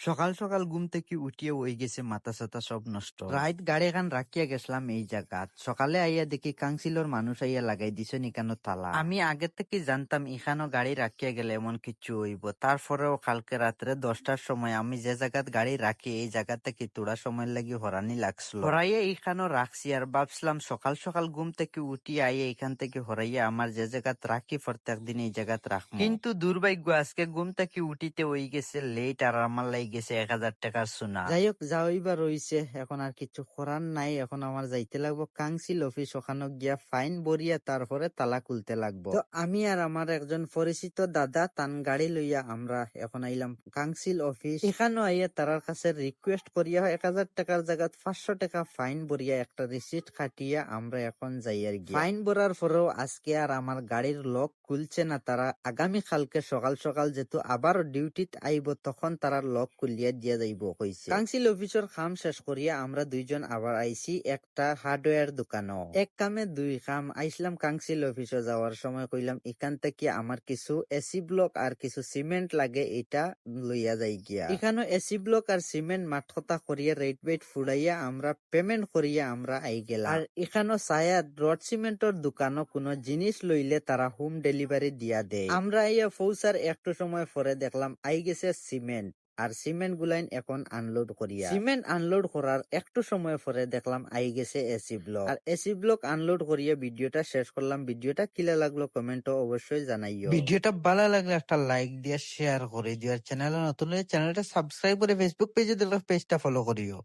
সকাল সকাল ঘুম থেকে উঠিয়ে হয়ে গেছে মাথা সাথা সব নষ্ট। রাইত গাড়ি খান রাখিয়া গেছিলাম এই জায়গাত। সকালে আইয়া দেখি কাউন্সিলর মানুষ আইয়া লাগাই দিছে নিকানো তালা। আমি আগে থেকে জানতাম এখানো গাড়ি রাখিয়া গেলে এমন কিছু হইব। তারপরেও কালকে রাত্রে 10টার সময় আমি যে জায়গাত গাড়ি রাখি এই জায়গা থেকে তোড়া সময় লাগি হরানি লাগছিল। হরাইয়া এইখানো রাখছি আর ভাবছিলাম সকাল সকাল ঘুম থেকে উঠিয়ে আইয়া এখান থেকে হরাইয়া আমার যে জায়গাত রাখি প্রত্যেক দিন এই জায়গাত রাখবো। কিন্তু দুর্ভাগ্য আজকে ঘুম থেকে উঠিতে হয়ে গেছে লেট আর আমার লাগে গেছে 1000 টাকার সোনা। যাই হোক যা হইবার রইছে, এখন আর কিছু করার নাই। এখন আমার যাইতে লাগবো কাউন্সিল অফিস, ওখানে গিয়া ফাইন ভরিয়া তারপরে তালা খুলতে লাগবো। তো আমি আর আমার একজন পরিচিত দাদা তান গাড়ি লইয়া আমরা এখন আইলাম কাউন্সিল অফিস। এখানে আইয়া তারার কাছে রিকোয়েস্ট করিয়া 1000 টাকার জায়গা 500 টাকা ফাইন ভরিয়া একটা রিসিট খাটিয়া আমরা এখন যাই আর গিয়া। ফাইন ভরার পরেও আজকে আর আমার গাড়ির লক খুলছে না। তারা আগামী কালকে সকাল সকাল যেহেতু আবার ডিউটিত আইব তখন তারা লক খুলিয়া দিয়া যাইব কইছে। কাউন্সিল অফিসের কাম শেষ করিয়া আমরা দুইজন আবার আইছি একটা হার্ডওয়্যার দোকানও। এক কামে দুই কাম। আইসলাম কাউন্সিল অফিসে যাওয়ার সময় কইলাম এখান থেকে আমার কিছু এসি ব্লক আর কিছু সিমেন্ট লাগে, এটা লইয়া যাই গিয়া। এখানে এসি ব্লক আর সিমেন্ট মাঠতা করিয়া রেট বেট ফুড়াইয়া আমরা পেমেন্ট করিয়া আমরা আই গেলাম। আর এখানে ছায়া রড সিমেন্টের দোকানও কোনো জিনিস লইলে তারা হোম ডেলিভারি দিয়া দেয়। আমরা আইয়া পৌঁছার একটু সময় পরে দেখলাম আই গেছে সিমেন্ট, আর সিমেন্ট গুলাইন এখন আনলোড করিয়া। সিমেন্ট আনলোড করার একটু সময় পরে দেখলাম আই গেছে এসি ব্লক, আর এসি ব্লক আনলোড করিয়া ভিডিওটা শেষ করলাম। ভিডিওটা কিলা লাগলো কমেন্টও অবশ্যই জানাইও। ভিডিওটা ভালো লাগলে একটা লাইক দিয়ে শেয়ার করে দিও, আর চ্যানেলে নতুন হলে চ্যানেলটা সাবস্ক্রাইব করে ফেসবুক পেজে দেখলে পেজটা ফলো করিও।